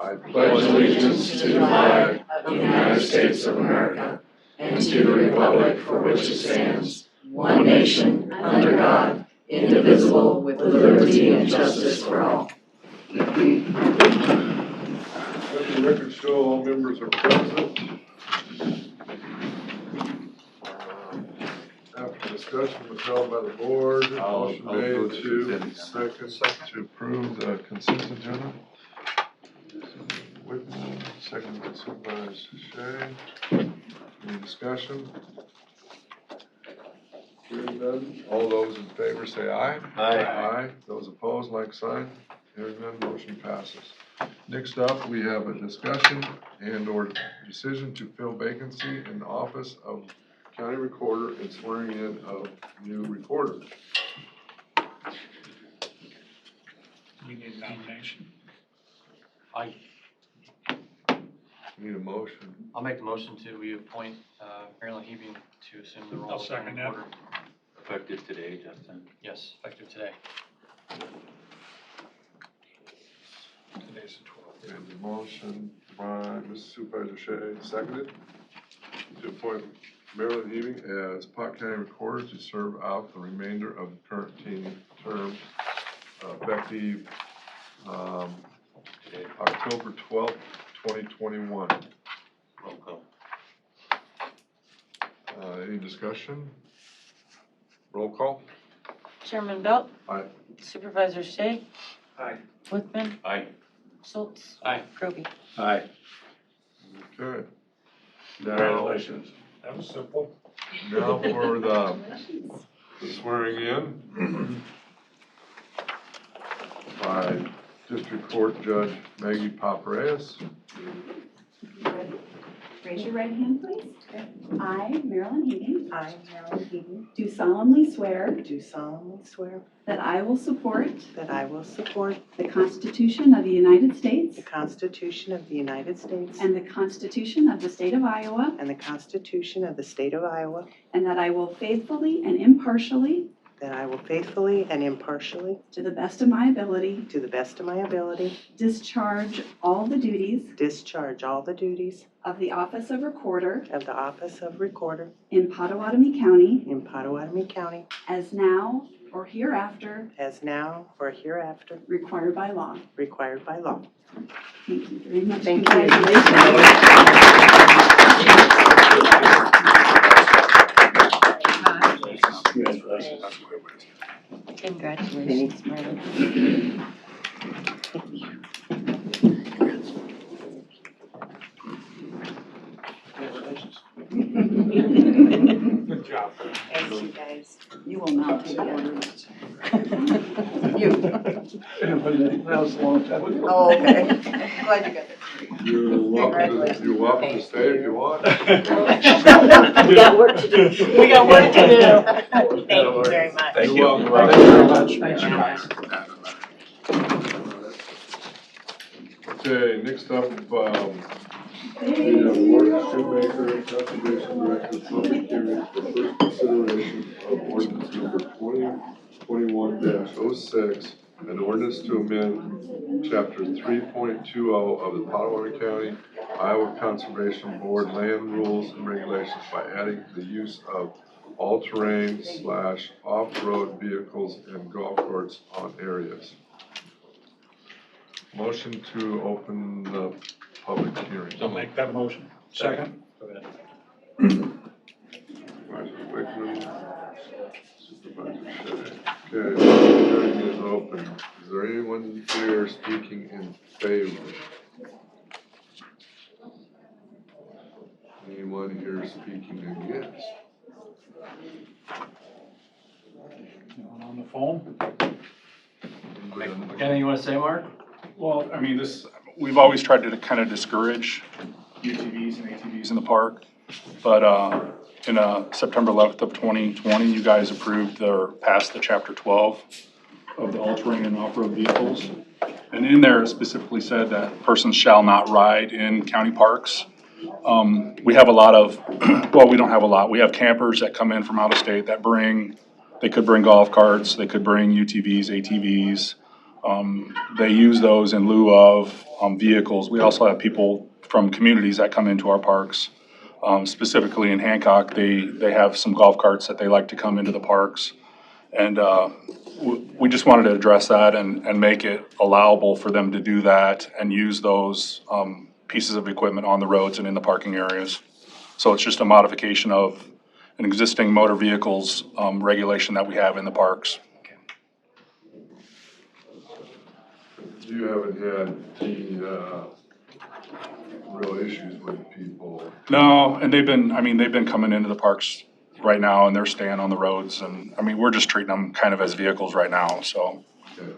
I pledge allegiance to the flag of the United States of America and to the republic for which it stands, one nation, under God, indivisible, with liberty and justice for all. Let the record show all members are present. After discussion was held by the board, motion made to second to approve the consent agenda. Whitman, second by Supervisor Shea. Any discussion? Hearing none. All those in favor say aye. Aye. Aye. Those opposed, like sign. Hearing none, motion passes. Next up, we have a discussion and/or decision to fill vacancy in the office of county recorder and swearing in of new recorder. We need a nomination. Need a motion. I'll make the motion to reappoint Marilyn Hebing to assume the role I'll of second county that. recorder. Effective today, Justin. Yes, effective today. Today's the 12th. And the motion by Mr. Supervisor Shea, seconded to appoint Marilyn Heaving as Pot County Recorder to serve out the remainder of the current term, effective October 12th, 2021. Roll call. Any discussion? Roll call. Chairman Belt. Aye. Supervisor Shea. Aye. Whitman. Aye. Schultz. Aye. Groby. Aye. Okay. Congratulations. That was simple. Now for the swearing in by District Court Judge Maggie Papareas. Raise your right hand, please. I, Marilyn Heating, I, Marilyn Heaton, do solemnly swear do solemnly swear that I will support that I will support the Constitution of the United States the Constitution of the United States and the Constitution of the State of Iowa, and the Constitution of the State of Iowa, and that I will faithfully and impartially, that I will faithfully and impartially, to the best of my ability, to the best of my ability, discharge all the duties discharge all the duties of the office of Recorder of the office of Recorder in Pottawatomie County in Pottawatomie County as now or hereafter as now or hereafter required by law. required by law. Thank you very much. Thank you. Congratulations, Marlon. Good job. Thank you, guys. You will not take order. You. That was a long time ago. Oh, okay. Glad you got that. You're welcome to stay if you want. We got work to do. We got work to do. Thank you very much. You're welcome. Thank you very much. Thanks, you guys. Okay, next up, we have ordinance shoemaker, conservation director, public hearing for first consideration of ordinance number 2021-06, an ordinance to amend chapter 3.20 of the Pottawatomie County, Iowa Conservation Board land rules and regulations by adding the use of all-terrain / off-road vehicles and golf carts on areas. Motion to open the public hearing. I'll make that motion. Second. Supervisor Wickman, Supervisor Shea. Okay, public hearing is open. Is there anyone here speaking in favor? Anyone here speaking against? Anyone on the phone? Anybody on the- Anything you want to say, Mark? Well, I mean, we've always tried to kind of discourage UTVs and ATVs in the park. But in September 11th of 2020, you guys approved or passed the chapter 12 of the all-terrain and off-road vehicles. And in there it specifically said that persons shall not ride in county parks. We have a lot of, well, we don't have a lot. We have campers that come in from out of state that they could bring golf carts, they could bring UTVs, ATVs. They use those in lieu of vehicles. We also have people from communities that come into our parks. Specifically in Hancock, they have some golf carts that they like to come into the parks. And we just wanted to address that and make it allowable for them to do that and use those pieces of equipment on the roads and in the parking areas. So it's just a modification of an existing motor vehicles regulation that we have in the parks. You haven't had any real issues with people? No, and they've been coming into the parks right now and they're staying on the roads. And I mean, we're just treating them kind of as vehicles right now, so. Okay.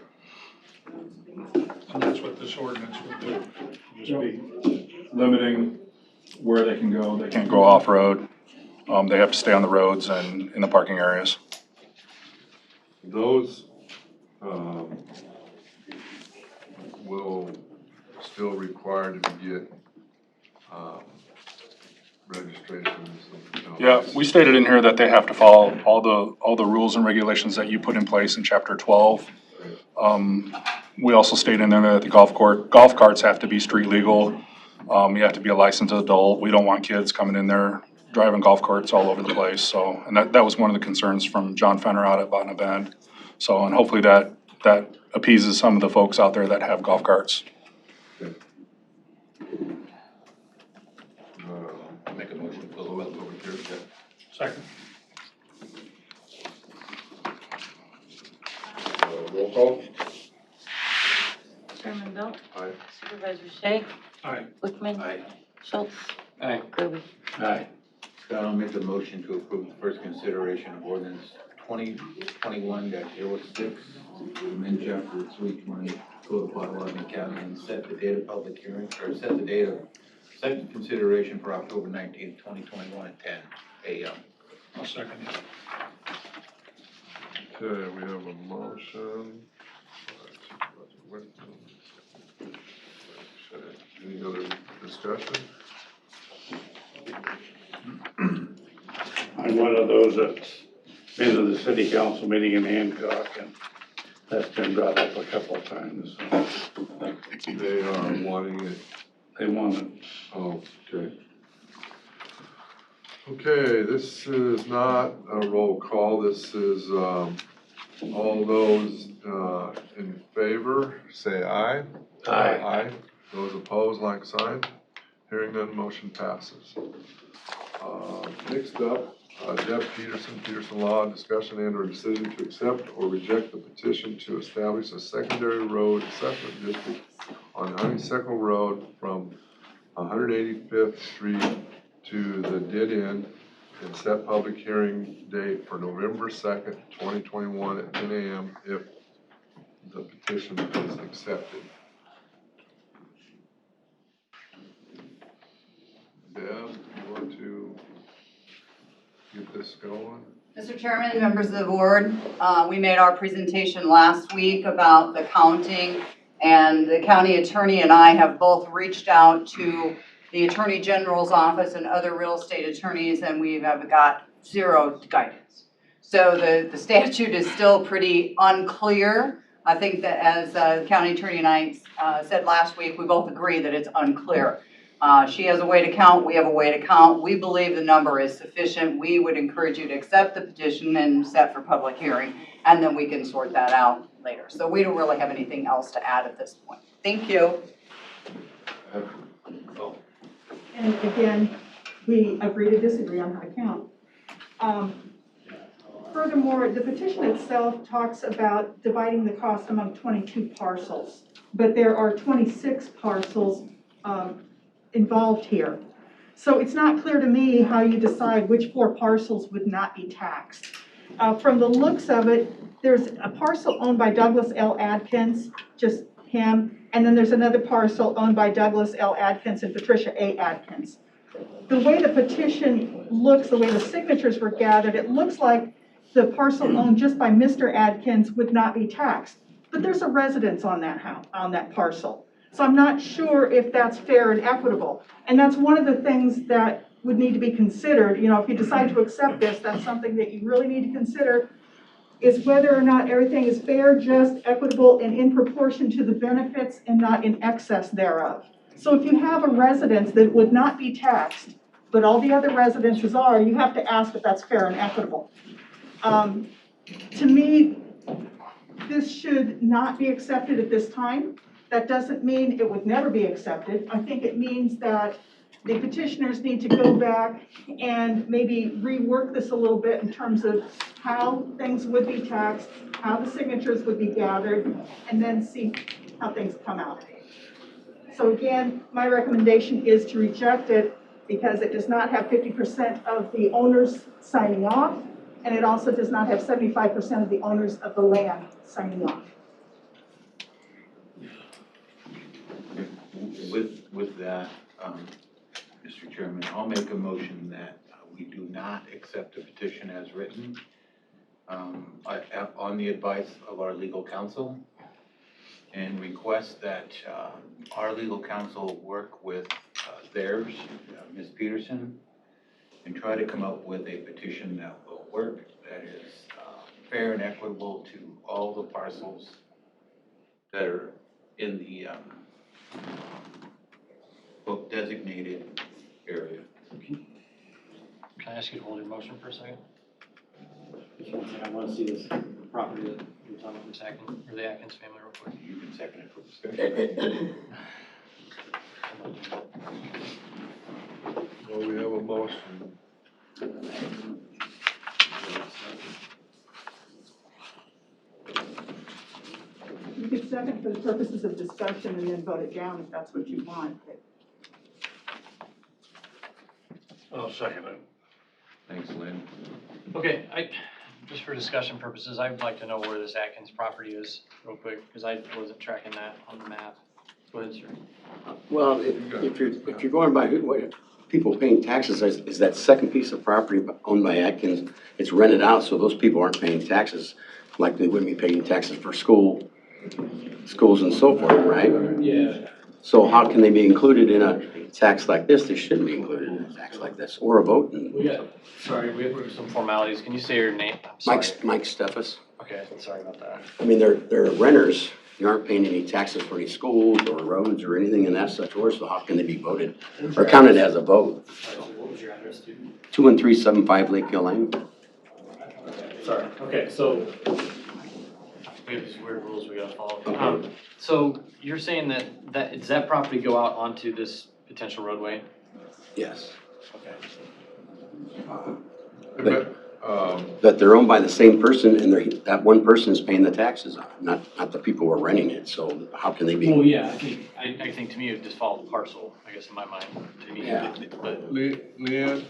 And that's what this ordinance would do. Just be Limiting where they can go. They can't go off-road. They have to stay on the roads and in the parking areas. Those will still require to get registrations. Yeah, we stated in here that they have to follow all the rules and regulations that you put in place in chapter 12. We also stated in there that the golf carts have to be street legal. You have to be a licensed adult. We don't want kids coming in there driving golf carts all over the place. So, and that was one of the concerns from John Fenner out at Botna Bend. So, and hopefully that appeases some of the folks out there that have golf carts. Okay. Make a motion to close the public hearing. second. Roll call? Chairman Belt, Aye. Supervisor Shea, Aye. Wickman, Aye. Schultz, Aye. Groby. Aye. Scott, I'll make the motion to approve the first consideration of ordinance 2021-06, amend chapter 320, Code of Potawatomi County, and set the date of public hearing, or set the date of second consideration for October 19th, 2021 at 10 a.m. I'll second it. Okay, we have a motion. Any other discussion? I'm one of those that's been to the city council meeting in Hancock, and that's been brought up a couple of times. They are wanting it. They want it. Oh, okay. Okay, this is not a roll call. This is, all those, in favor, say aye. Aye. Aye. Those opposed, like sign. Hearing none, motion passes. Next up, Deb Peterson Law, discussion and or decision to accept or reject the petition to establish a secondary road assessment district on Honeysuckle Road from 185th Street to the dead end, and set public hearing date for November 2nd, 2021 at 10 a.m. if the petition is accepted. Deb, you want to get this going? Mr. Chairman, members of the board, we made our presentation last week about the counting, and the county attorney and I have both reached out to the Attorney General's office and other real estate attorneys, and we have got zero guidance. So the statute is still pretty unclear. I think that as the county attorney and I said last week, we both agree that it's unclear. She has a way to count, we have a way to count. We believe the number is sufficient. We would encourage you to accept the petition and set for public hearing, and then we can sort that out later. So we don't really have anything else to add at this point. Thank you. And again, we agree to disagree on how to count. Furthermore, the petition itself talks about dividing the cost among 22 parcels, but there are 26 parcels involved here. So it's not clear to me how you decide which 4 parcels would not be taxed. From the looks of it, there's a parcel owned by Douglas L. Adkins, just him, and then there's another parcel owned by Douglas L. Adkins and Patricia A. Adkins. The way the petition looks, the way the signatures were gathered, it looks like the parcel owned just by Mr. Adkins would not be taxed. But there's a residence on that house, on that parcel. So I'm not sure if that's fair and equitable. And that's one of the things that would need to be considered. You know, if you decide to accept this, that's something that you really need to consider is whether or not everything is fair, just, equitable, and in proportion to the benefits and not in excess thereof. So if you have a residence that would not be taxed, but all the other residences are, you have to ask if that's fair and equitable. To me, this should not be accepted at this time. That doesn't mean it would never be accepted. I think it means that the petitioners need to go back and maybe rework this a little bit in terms of how things would be taxed, how the signatures would be gathered, and then see how things come out. So again, my recommendation is to reject it because it does not have 50% of the owners signing off, and it also does not have 75% of the owners of the land signing off. With that, Mr. Chairman, I'll make a motion that we do not accept the petition as written on the advice of our legal counsel, and request that our legal counsel work with theirs, Ms. Peterson, and try to come up with a petition that will work, that is fair and equitable to all the parcels that are in the book designated area. Can I ask you to hold your motion for a second? Just one second, I want to see this property that you're talking about. Ms. Atkins, or the Atkins family real quick. You can second it for discussion. Well, we have a motion. You could second for the purposes of discussion and then vote it down if that's what you want. I'll second it. Thanks, Lynn. Okay, just for discussion purposes, I'd like to know where this Atkins property is real quick, because I wasn't tracking that on the map. Go ahead, sir. Well, if you're going by what people paying taxes, is that second piece of property owned by Atkins, it's rented out, so those people aren't paying taxes like they wouldn't be paying taxes for schools and so forth, right? Yeah. So how can they be included in a tax like this? They shouldn't be included in a tax like this, or a vote. We have some formalities. Can you say your name? I'm sorry. Mike Steffes. Okay, sorry about that. I mean, they're renters. You aren't paying any taxes for any schools or roads or anything in that such order, so how can they be voted or counted as a vote? Sorry, so what was your address to? 21375 Lake Hill Lane. Sorry, okay, so. We have these weird rules we gotta follow. Okay. So you're saying does that property go out onto this potential roadway? Yes. Okay. That they're owned by the same person and that one person is paying the taxes on it, not the people who are renting it. So how can they be? Well, yeah, I think to me it would just follow the parcel, I guess in my mind, to me. Yeah. But Leanne,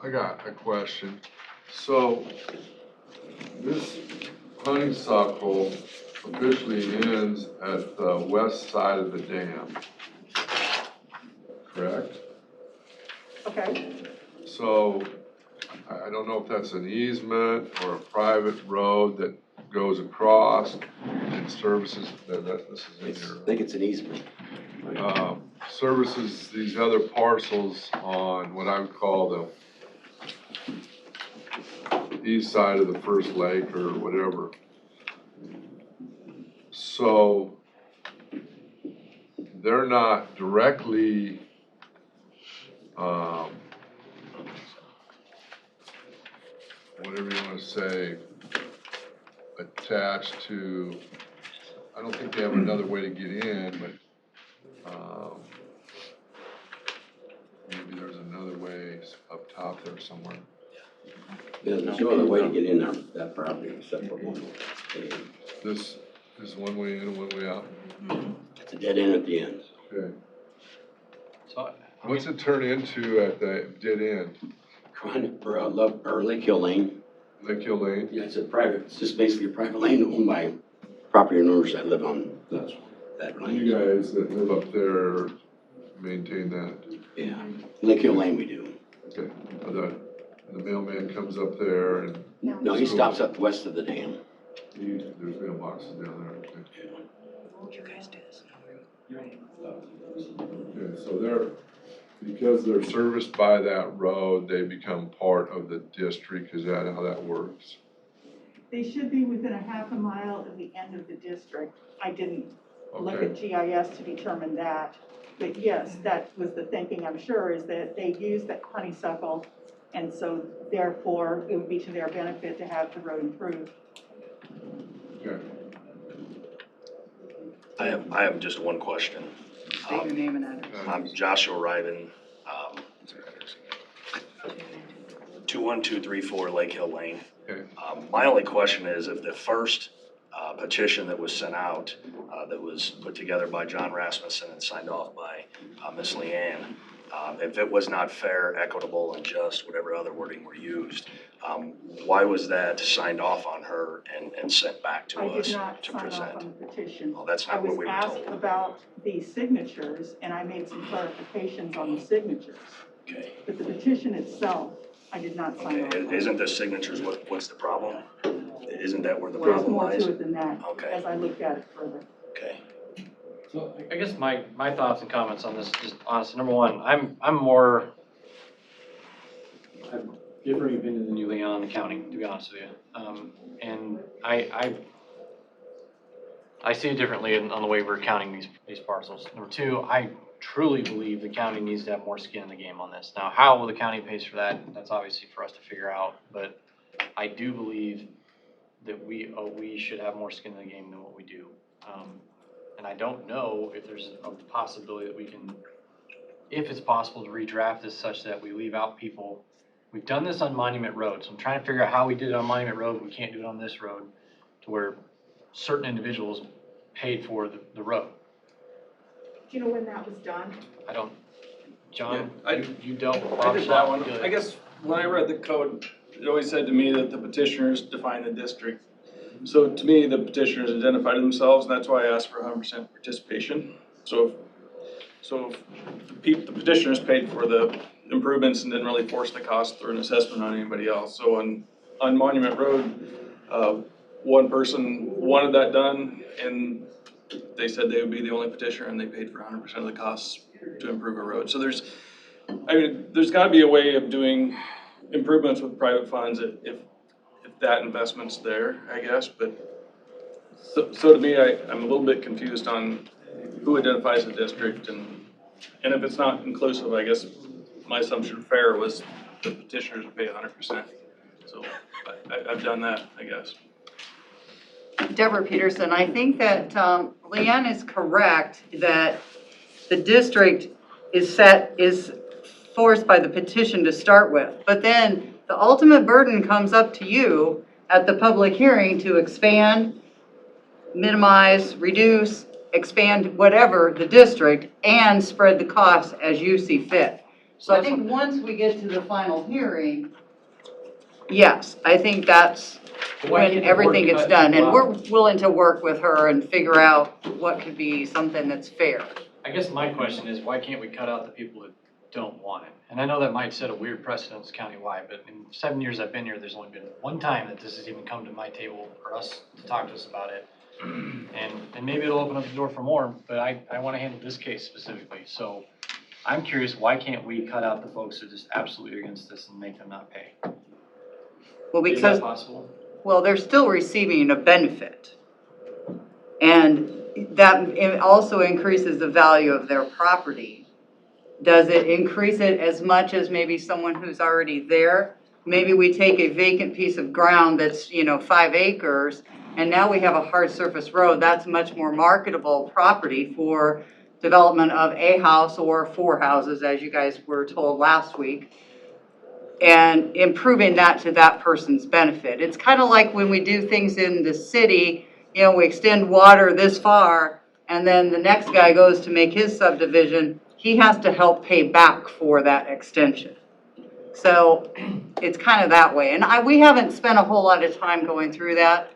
I got a question. So this honeysuckle officially ends at the west side of the dam, correct? Okay. So I don't know if that's an easement or a private road that goes across and services, this is in here. I think it's an easement. Services these other parcels on what I would call the east side of the first lake or whatever. So they're not directly whatever you want to say, attached to, I don't think they have another way to get in, but maybe there's another way up top there somewhere. Yeah, there's no other way to get in there, that property except for one way. This is one way in and one way out. It's a dead end at the end. Okay. so What's it turn into at the dead end? Or Lake Hill Lane. Lake Hill Lane? Yeah, it's just basically a private lane owned by property owners that live on that lane. You guys that live up there maintain that? Yeah, Lake Hill Lane we do. Okay. The mailman comes up there and. No, he stops up west of the dam. There's mailboxes down there. Okay. You guys do this. Okay, so because they're serviced by that road, they become part of the district. Is that how that works? They should be within a half a mile of the end of the district. I didn't look Okay. at GIS to determine that. But yes, that was the thinking, I'm sure, is that they use that honeysuckle. And so therefore, it would be to their benefit to have the road improved. Okay. I have just one question. State your name and address. I'm Joshua Ryven, 21234 Lake Hill Lane. Okay. My only question is if the first petition that was sent out, that was put together by John Rasmussen and signed off by Ms. Leanne, if it was not fair, equitable, and just, whatever other wording were used, why was that signed off on her and sent back to I us did not to sign off present? on the petition. Well, that's I not what was we were asked told. about the signatures, and I made some clarifications on the signatures. Okay. But the petition itself, I did not sign off Okay, on. isn't the signatures what's the problem? Isn't that where the There's problem more lies? to it than that, Okay. as I looked at it further. Okay. So I guess my thoughts and comments on this, just honestly, number one, I'm more, I have differing opinion than you, Leon, on the counting, to be honest with you. And I see it differently on the way we're counting these parcels. Number two, I truly believe the county needs to have more skin in the game on this. Now, how the county pays for that, that's obviously for us to figure out, but I do believe that we should have more skin in the game than what we do. And I don't know if there's a possibility that we can, if it's possible to redraft this such that we leave out people. We've done this on Monument Road, so I'm trying to figure out how we did it on Monument Road, but we can't do it on this road, to where certain individuals paid for the road. Do you know when that was done? I don't, John, Yeah, you dealt with I Bob did that Shaw. one. I guess when I read the code, it always said to me that the petitioners define the district. So to me, the petitioners identified themselves, and that's why I asked for 100% participation. So if the petitioners paid for the improvements and didn't really force the cost through an assessment on anybody else. So on Monument Road, one person wanted that done, and they said they would be the only petitioner, and they paid for 100% of the costs to improve a road. So there's gotta be a way of doing improvements with private funds if that investment's there, I guess, but so to me, I'm a little bit confused on who identifies the district, and if it's not inclusive, I guess my assumption fair was the petitioners would pay 100%. So I've done that, I guess. Deborah Peterson, I think that Leanne is correct that the district is forced by the petition to start with. But then the ultimate burden comes up to you at the public hearing to expand, minimize, reduce, expand whatever the district and spread the costs as you see fit. So I think once we get to the final hearing, yes, I think that's when everything gets done. And we're willing to work with her and figure out what could be something that's fair. I guess my question is, why can't we cut out the people that don't want it? And I know that might set a weird precedence countywide, but in 7 years I've been here, there's only been one time that this has even come to my table for us to talk to us about it. And maybe it'll open up the door for more, but I want to handle this case specifically. So I'm curious, why can't we cut out the folks who are just absolutely against this and make them not pay? Well, Is because, that possible? well, they're still receiving a benefit. And that it also increases the value of their property. Does it increase it as much as maybe someone who's already there? Maybe we take a vacant piece of ground that's, 5 acres, and now we have a hard surface road. That's much more marketable property for development of a house or 4 houses, as you guys were told last week, and improving that to that person's benefit. It's kind of like when we do things in the city, we extend water this far, and then the next guy goes to make his subdivision, he has to help pay back for that extension. So it's kind of that way. And we haven't spent a whole lot of time going through that.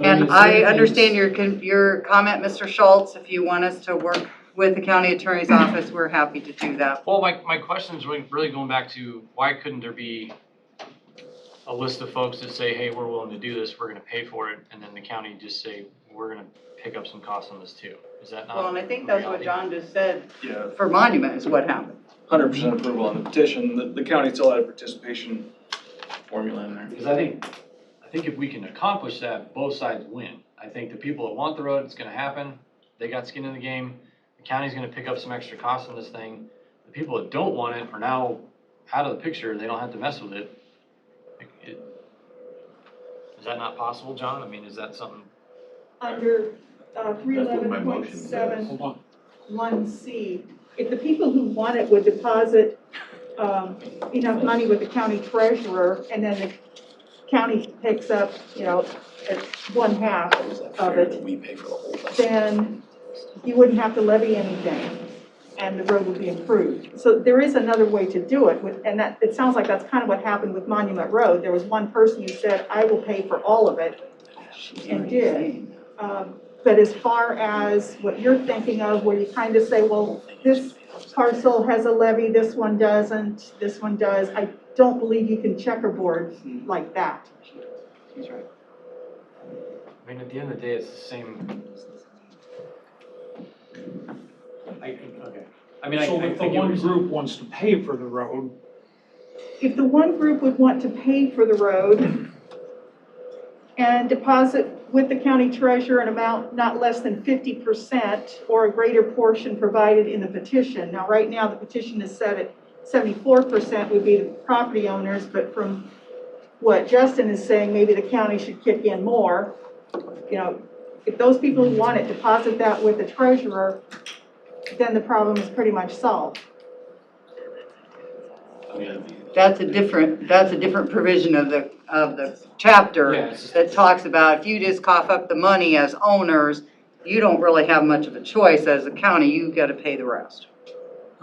And I understand your comment, Mr. Schultz. If you want us to work with the county attorney's office, we're happy to do that. Well, my question is really going back to, why couldn't there be a list of folks that say, hey, we're willing to do this, we're going to pay for it, and then the county just say, we're going to pick up some costs on this too? Is that not? Well, and I think that's what John just said Yeah, for Monument is what happened. 100% approval on the petition. The county still had a participation formula in there. Because I think think if we can accomplish that, both sides win. I think the people that want the road, it's gonna happen, they got skin in the game. The county's gonna pick up some extra costs on this thing. The people that don't want it are now out of the picture, they don't have to mess with it. Is that not possible, John? I mean, is that something? Under three That's what eleven my point motion says. seven Hold on. 1C, if the people who want it would deposit enough money with the county treasurer, and then the county picks up, at 1/2 of it, We pay for the whole thing. then you wouldn't have to levy anything, and the road would be improved. So there is another way to do it, and that, it sounds like that's kind of what happened with Monument Road. There was one person who said, I will pay for all of it, and did. But as far as what you're thinking of, where you kind of say, well, this parcel has a levy, this one doesn't, this one does, I don't believe you can checkerboard like that. He's right. I mean, at the end of the day, it's the same. Okay. I mean, So I if the think one group wants to pay for the road, If the one group would want to pay for the road and deposit with the county treasurer an amount not less than 50% or a greater portion provided in the petition. Now, right now, the petition is set at 74% would be the property owners, but from what Justin is saying, maybe the county should kick in more. If those people who want it deposit that with the treasurer, then the problem is pretty much solved. That's a different provision of the chapter that talks about if you just cough up the money as owners, you don't really have much of a choice as a county, you've got to pay the rest.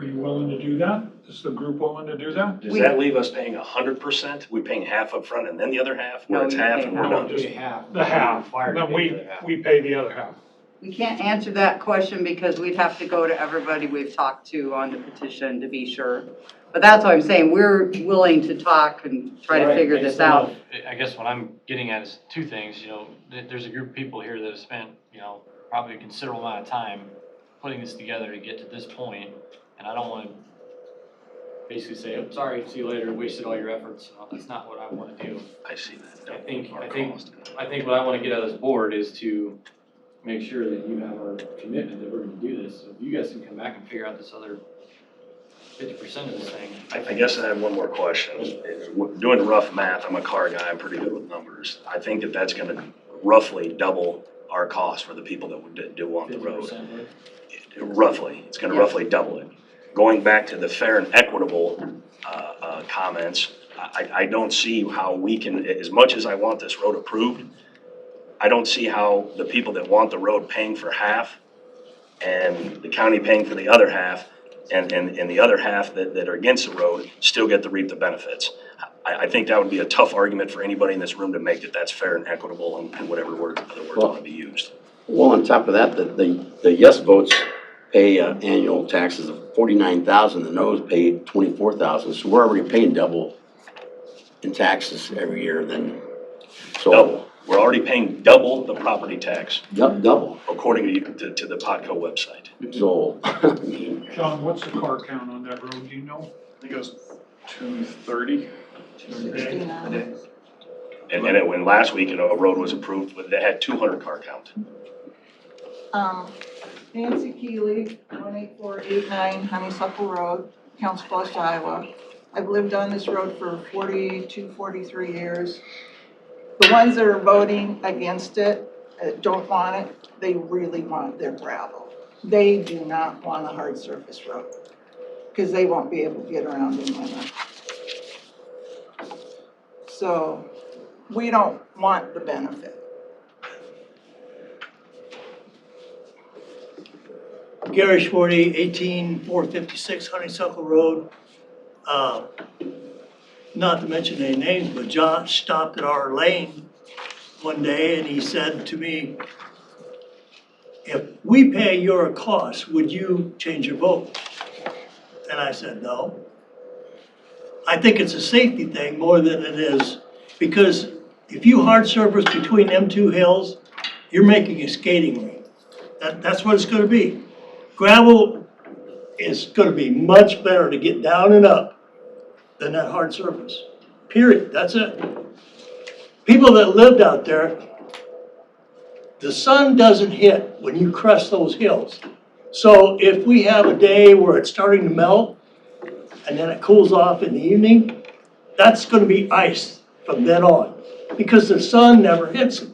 are you willing to do that? Is the group willing to do that? Does that leave us paying 100%? We paying half up front and then the other half, where it's half and we're No, done? just half. the half, and then we pay the other half. We can't answer that question because we'd have to go to everybody we've talked to on the petition to be sure. But that's what I'm saying, we're willing to talk and try to figure this out. I guess what I'm getting at is two things, there's a group of people here that have spent, probably a considerable amount of time putting this together to get to this point, and I don't want to basically say, oh, sorry, see you later, wasted all your efforts. That's not what I want to do. I see that. I think what I want to get out of this board is to make sure that you have our commitment that we're going to do this. So if you guys can come back and figure out this other 50% of this thing. I guess I have one more question. Doing the rough math, I'm a car guy, I'm pretty good with numbers. I think that's gonna roughly double our cost for the people that do want the road. Roughly, it's gonna roughly double it. Going back to the fair and equitable comments, I don't see how we can, as much as I want this road approved, I don't see how the people that want the road paying for half and the county paying for the other half and the other half that are against the road still get to reap the benefits. I think that would be a tough argument for anybody in this room to make that that's fair and equitable and whatever other words want to be used. Well, on top of that, the yes votes pay annual taxes of $49,000, the no's pay $24,000, so we're already paying double in taxes every year then. So Double. We're already paying double the property tax. Double. According to the Potco website. So, John, what's the car count on that road, do you know? I think it was 230. And then when last week, a road was approved, but they had 200 car count. Nancy Keeley, 18489 Honeysuckle Road, Council Bluffs, Iowa. I've lived on this road for 42, 43 years. The ones that are voting against it, don't want it, they really want their gravel. They do not want a hard surface road, because they won't be able to get around in winter. So, we don't want the benefit. Gary Schwarty, 18456 Honeysuckle Road. Not to mention any names, but John stopped at our lane one day and he said to me, if we pay your costs, would you change your vote? And I said, no. I think it's a safety thing more than it is, because if you hard surface between them two hills, you're making a skating rink. That's what it's gonna be. Gravel is gonna be much better to get down and up than that hard surface, period, that's it. people that lived out there, the sun doesn't hit when you crest those hills. So if we have a day where it's starting to melt and then it cools off in the evening, that's gonna be ice from then on, because the sun never hits it.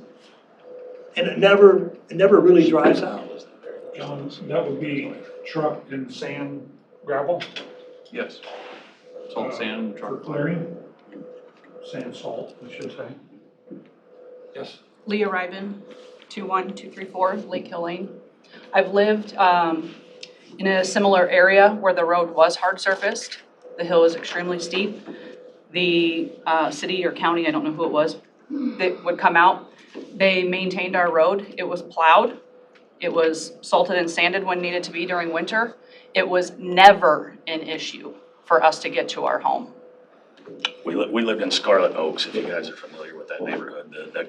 And it never really dries out. That would be truck and sand, gravel Yes. Salt, sand, for truck. clearing, sand, salt, I should say. Yes. Leah Ryben, 21234 Lake Hill Lane. I've lived in a similar area where the road was hard surfaced. The hill is extremely steep. The city or county, I don't know who it was, that would come out. They maintained our road. It was plowed. It was salted and sanded when needed to be during winter. It was never an issue for us to get to our home. We lived in Scarlet Oaks, if you guys are familiar with that neighborhood. The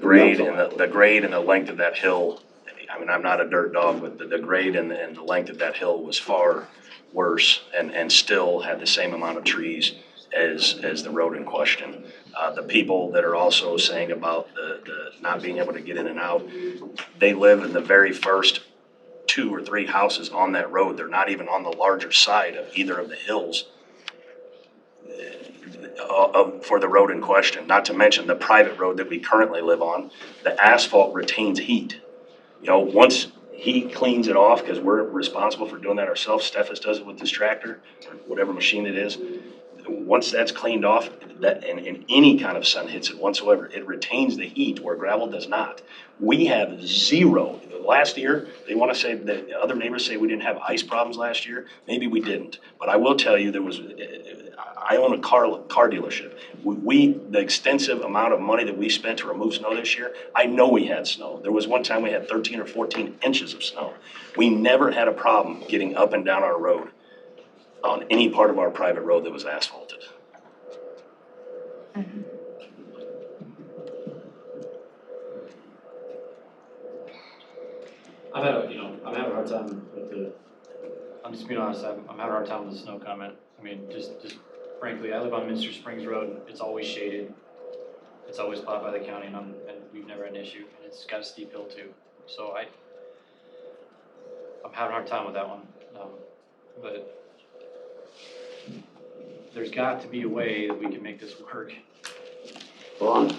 grade and the length of that hill, I mean, I'm not a dirt dog, but the grade and the length of that hill was far worse and still had the same amount of trees as the road in question. The people that are also saying about the not being able to get in and out, they live in the very first 2 or 3 houses on that road. They're not even on the larger side of either of the hills for the road in question, not to mention the private road that we currently live on. The asphalt retains heat. You know, once he cleans it off, because we're responsible for doing that ourselves, Steffes does it with this tractor, or whatever machine it is. Once that's cleaned off, that and any kind of sun hits it whatsoever, it retains the heat where gravel does not. We have zero. Last year, they want to say that other neighbors say we didn't have ice problems last year. Maybe we didn't, but I will tell you there was. I own a car dealership. The extensive amount of money that we spent to remove snow this year, I know we had snow. There was one time we had 13 or 14 inches of snow. We never had a problem getting up and down our road on any part of our private road that was asphalted. I'm having a hard time with the. I'm just being honest, I'm having a hard time with the snow comment. I mean, just frankly, I live on Minster Springs Road, it's always shaded. It's always plowed by the county and we've never had an issue, and it's got a steep hill too. So I'm having a hard time with that one. But there's got to be a way that we can make this work. Well,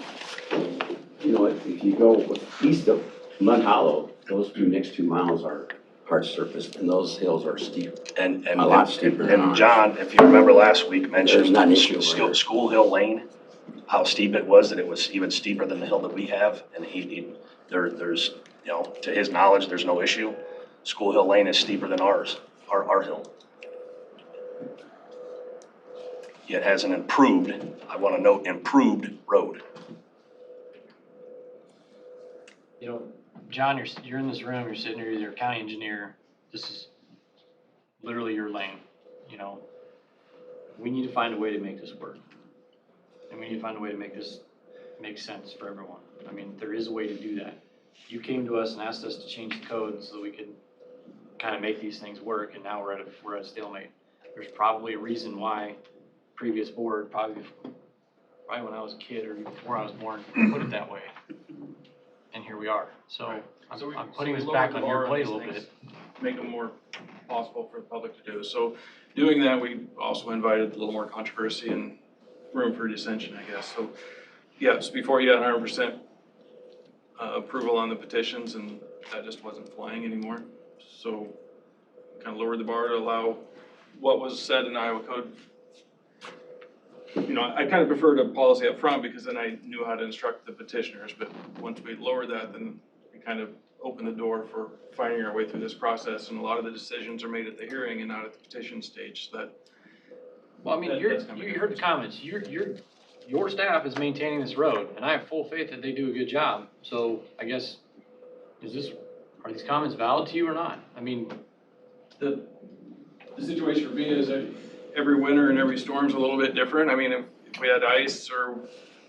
you know, if you go east of Mud Hollow, those next 2 miles are hard surfaced, and those hills are steep. And a lot steeper than and ours. John, if you remember last week, mentioned There's not an issue over School Hill Lane, how steep it was, that it was even steeper than the hill that we have, and there's, you know, to his knowledge, there's no issue. School Hill Lane is steeper than ours, our hill. It has an improved, I want to note, improved road. You know, John, you're in this room, you're sitting here, you're a county engineer. This is literally your lane, you know. We need to find a way to make this work. And we need to find a way to make this make sense for everyone. I mean, there is a way to do that. You came to us and asked us to change the code so that we could kind of make these things work, and now we're at a stalemate. There's probably a reason why previous board, probably when I was a kid or before I was born, put it that way. And here we are. So Right. I'm putting this back on your plate a little bit. Make them more possible for the public to do. So doing that, we also invited a little more controversy and room for dissension, I guess. So yes, before you had 100% approval on the petitions, and that just wasn't flying anymore. So kind of lowered the bar to allow what was said in Iowa code. You know, I kind of preferred a policy up front because then I knew how to instruct the petitioners, but once we lowered that, then we kind of opened the door for finding our way through this process, and a lot of the decisions are made at the hearing and not at the petition stage, so that. Well, I mean, you heard the comments. Your staff is maintaining this road, and I have full faith that they do a good job. So I guess, are these comments valid to you or not? I mean, The situation for me is that every winter and every storm's a little bit different. I mean, if we had ice or,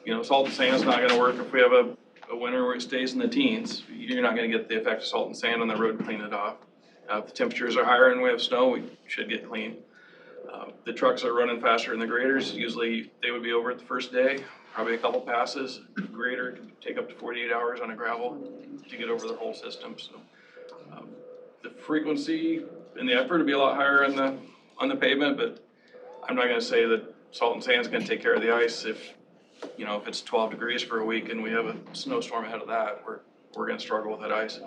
you know, salt and sand's not gonna work. If we have a winter where it stays in the teens, you're not gonna get the effect of salt and sand on the road to clean it off. If the temperatures are higher and we have snow, we should get clean. The trucks are running faster than the graders. Usually they would be over it the first day. probably a couple passes. Grader can take up to 48 hours on a gravel to get over the whole system, so. The frequency and the effort would be a lot higher on the pavement, but I'm not gonna say that salt and sand's gonna take care of the ice if it's 12 degrees for a week and we have a snowstorm ahead of that, we're gonna struggle with that ice.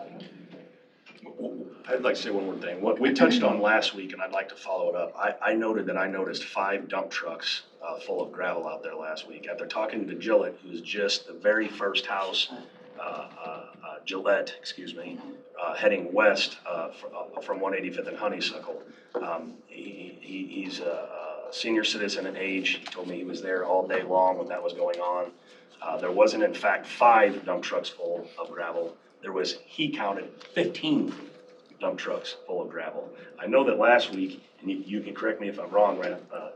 I'd like to say one more thing. What we touched on last week, and I'd like to follow it up, I noticed 5 dump trucks full of gravel out there last week. After talking to Gillette, who's just the very first house, Gillette, heading west from 185th and Honeysuckle. He's a senior citizen in age. He told me he was there all day long when that was going on. There wasn't, in fact, 5 dump trucks full of gravel. He counted 15 dump trucks full of gravel. I know that last week, and you can correct me if I'm wrong,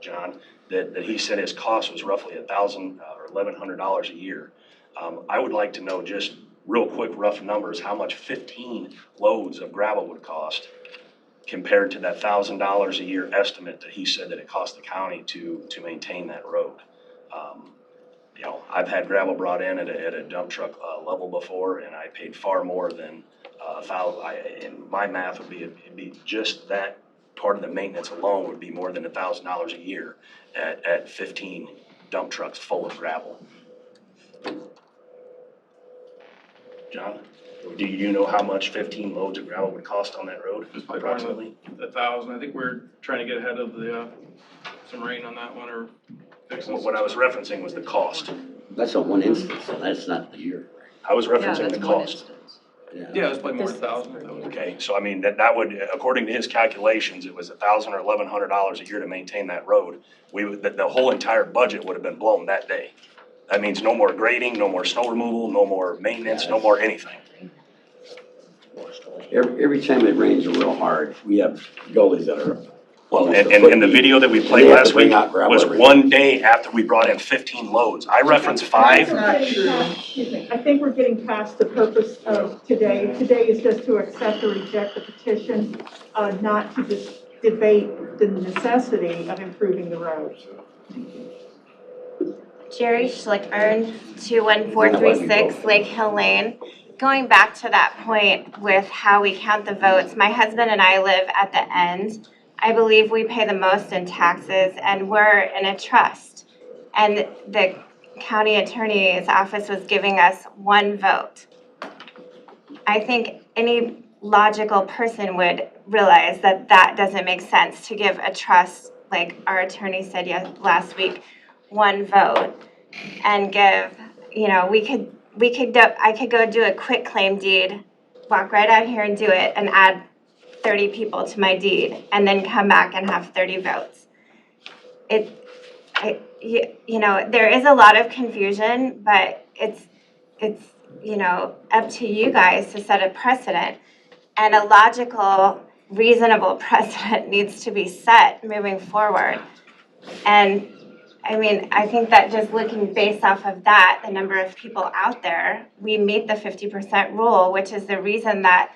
John, that he said his cost was roughly $1,000 or $1,100 a year. I would like to know just real quick, rough numbers, how much 15 loads of gravel would cost compared to that $1,000 a year estimate that he said that it cost the county to maintain that road. I've had gravel brought in at a dump truck level before, and I paid far more than $1,000. And my math would be, it'd be just that part of the maintenance alone would be more than $1,000 a year at 15 dump trucks full of gravel. John, do you know how much 15 loads of gravel would cost on that road approximately? 1,000. I think we're trying to get ahead of some rain on that one or fixing. What I was referencing was the cost. That's a one instance, so that's not the year. I was referencing the cost. Yeah, it was probably more than 1,000. Okay, so I mean, that would, according to his calculations, it was $1,000 or $1,100 a year to maintain that road. The whole entire budget would have been blown that day. That means no more grading, no more snow removal, no more maintenance, no more anything. Every time it rains real hard, we have gullies that are. Well, and the video that we played last week was one day after we brought in 15 loads. I referenced 5. I think we're getting past the purpose of today. Today is just to accept or reject the petition, not to just debate the necessity of improving the road. Jerry Schlickburn, 21436 Lake Hill Lane. Going back to that point with how we count the votes, my husband and I live at the end. I believe we pay the most in taxes, and we're in a trust. And the county attorney's office was giving us 1 vote. I think any logical person would realize that that doesn't make sense to give a trust, like our attorney said last week, 1 vote and give, I could go do a quick claim deed, walk right out here and do it and add 30 people to my deed and then come back and have 30 votes. There is a lot of confusion, but it's up to you guys to set a precedent, and a logical, reasonable precedent needs to be set moving forward. And I think that just looking based off of that, the number of people out there, we meet the 50% rule, which is the reason that,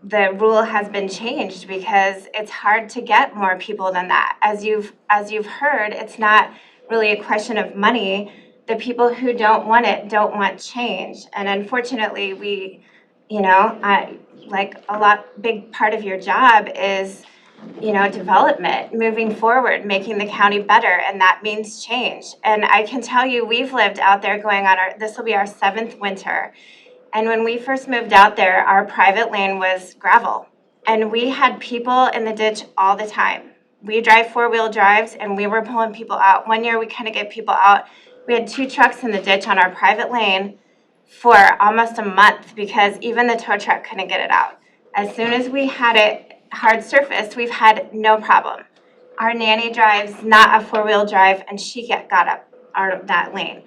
the rule has been changed, because it's hard to get more people than that. As you've heard, it's not really a question of money. The people who don't want it don't want change. And unfortunately, big part of your job is development, moving forward, making the county better, and that means change. And I can tell you, we've lived out there this will be our 7th winter. And when we first moved out there, our private lane was gravel. And we had people in the ditch all the time. We drive 4-wheel drives, and we were pulling people out. One year, we couldn't get people out. We had 2 trucks in the ditch on our private lane for almost a month because even the tow truck couldn't get it out. As soon as we had it hard surface, we've had no problem. Our nanny drives not a 4-wheel drive, and she got up that lane.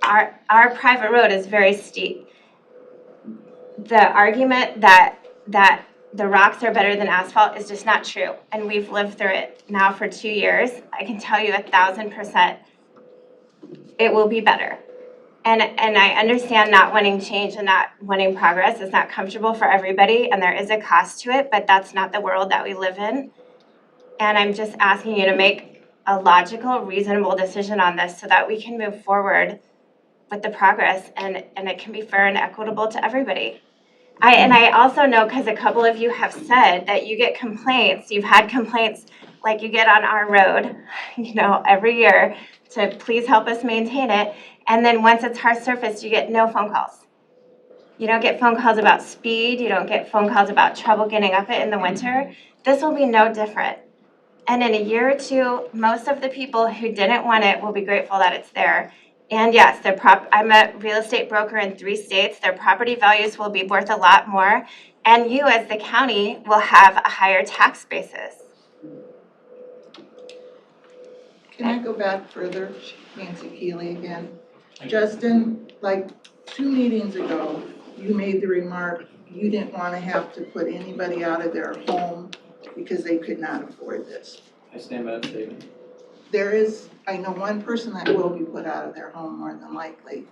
Our private road is very steep. The argument that the rocks are better than asphalt is just not true, and we've lived through it now for 2 years. I can tell you 1,000% it will be better. And I understand not wanting change and not wanting progress is not comfortable for everybody, and there is a cost to it, but that's not the world that we live in. And I'm just asking you to make a logical, reasonable decision on this so that we can move forward with the progress and it can be fair and equitable to everybody. I also know, because a couple of you have said that you get complaints, you've had complaints like you get on our road, every year to please help us maintain it. And then once it's hard surfaced, you get no phone calls. You don't get phone calls about speed, you don't get phone calls about trouble getting up it in the winter. This will be no different. And in a year or two, most of the people who didn't want it will be grateful that it's there. And yes, I'm a real estate broker in 3 states. Their property values will be worth a lot more. And you as the county will have a higher tax basis. Can I go back further, Nancy Keeley again? Justin, like 2 meetings ago, you made the remark you didn't want to have to put anybody out of their home because they could not afford this. I stand by that statement. There is, I know one person that will be put out of their home more than likely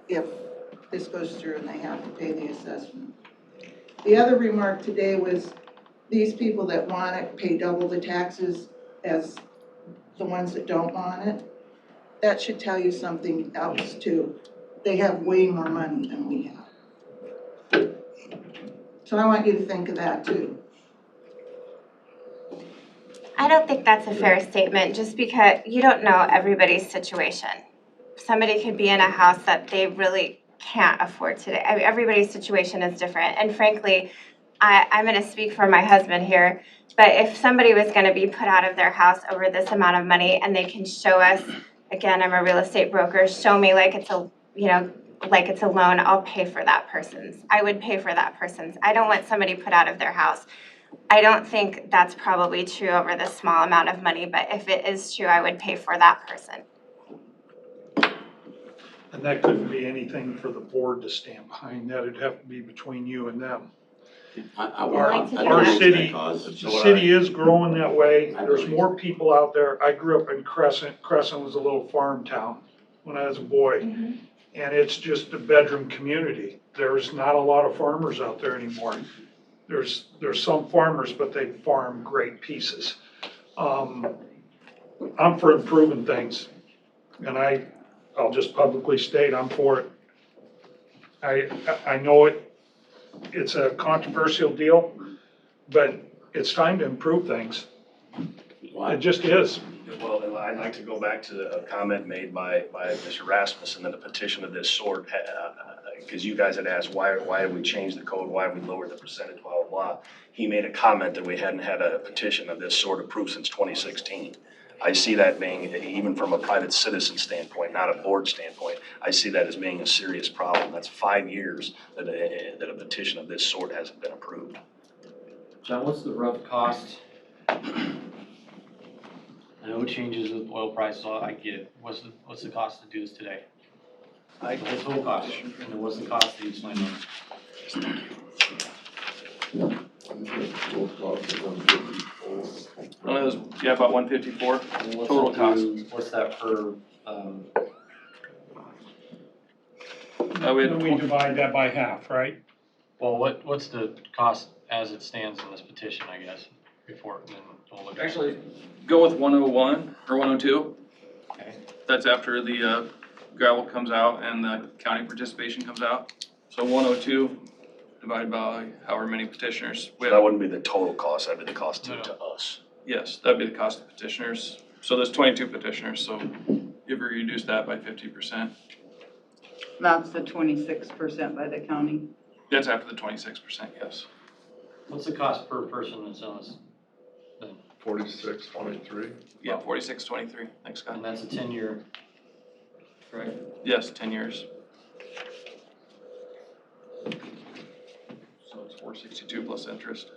if this goes through and they have to pay the assessment. The other remark today was these people that want it pay double the taxes as the ones that don't want it. That should tell you something else too. They have way more money than we have. So I want you to think of that too. I don't think that's a fair statement, just because you don't know everybody's situation. Somebody could be in a house that they really can't afford today. Everybody's situation is different. And frankly, I'm going to speak for my husband here, but if somebody was going to be put out of their house over this amount of money and they can show us, again, I'm a real estate broker, show me like it's a, like it's a loan, I'll pay for that person's. I would pay for that person's. I don't want somebody put out of their house. I don't think that's probably true over this small amount of money, but if it is true, I would pay for that person. And that couldn't be anything for the board to stand behind, that it'd have to be between you and them. Our city, the city is growing that way. There's more people out there. I grew up in Crescent. Crescent was a little farm town when I was a boy. And it's just a bedroom community. There's not a lot of farmers out there anymore. There's some farmers, but they farm great pieces. I'm for improving things. And I'll just publicly state I'm for it. I know it's a controversial deal, but it's time to improve things. It just is. Well, and I'd like to go back to a comment made by Mr. Rasmussen that a petition of this sort, because you guys had asked, why did we change the code? Why did we lower the percentage, blah, blah, blah. He made a comment that we hadn't had a petition of this sort approved since 2016. I see that being, even from a private citizen standpoint, not a board standpoint, I see that as being a serious problem. That's 5 years that a petition of this sort hasn't been approved. John, what's the rough cost? I know it changes with oil prices, so I get it. What's the cost to do this today? The whole total cost, and then what's the cost to each landowner? Yeah, about 154 total cost. What's that per, We divide that by half, right? well, what's the cost as it stands in this petition, I guess, before, then we'll look at it. Actually, go with 101 or 102. Okay. That's after the gravel comes out and the county participation comes out. So 102 divided by however many petitioners. So that wouldn't be the total cost, that'd be the cost to us. Yes, that'd be the cost of petitioners. So there's 22 petitioners, so if you reduce that by 50%. That's the 26% by the county. That's after the 26%, yes. What's the cost per person that's on this then? 46.23. Yeah, 46.23. Thanks, Scott. And that's a 10-year, correct? Yes, 10 years. So it's 462 plus interest.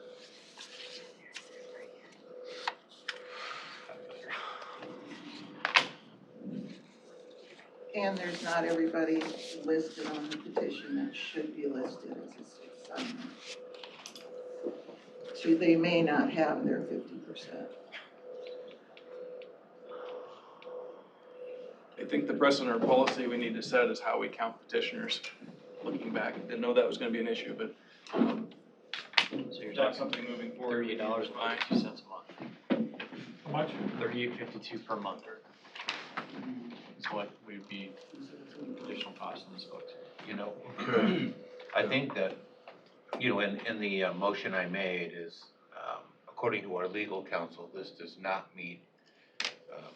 And there's not everybody listed on the petition that should be listed as a sixth signer. So they may not have their 50%. I think the precedent or policy we need to set is how we count petitioners. Looking back, didn't know that was going to be an issue, but so you're that's talking something moving forward. $38.52 a month. How much? $38.52 per month is what would be additional cost in these books. You know, Okay. I think that, you know, in the motion I made is, according to our legal counsel, this does not meet